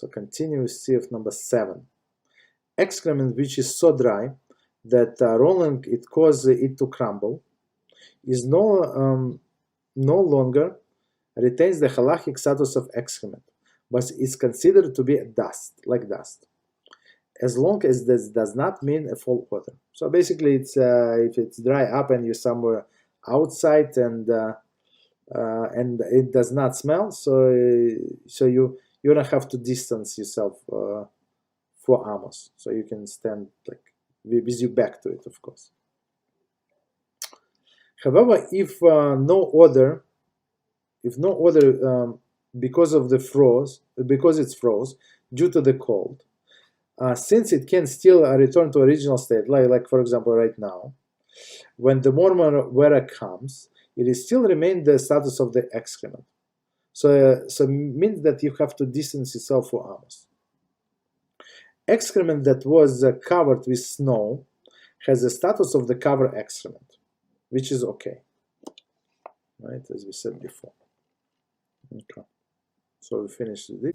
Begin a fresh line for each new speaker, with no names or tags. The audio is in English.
So continue with CF number 7. Excrement which is so dry that rolling it causes it to crumble is no longer retains the halachic status of excrement, but is considered to be dust, like dust, as long as this does not mean a foul odor. So basically, it's if it's dry up and you're somewhere outside and it does not smell, so you don't have to distance yourself 4 amos, so you can stand like with your back to it, of course. However, if no odor because it's froze due to the cold, since it can still return to original state, like for example right now, when the warmer weather comes, it is still remain the status of the excrement. So means that you have to distance yourself 4 amos. Excrement that was covered with snow has the status of the covered excrement, which is okay, right? As we said before. Okay, so we finished this.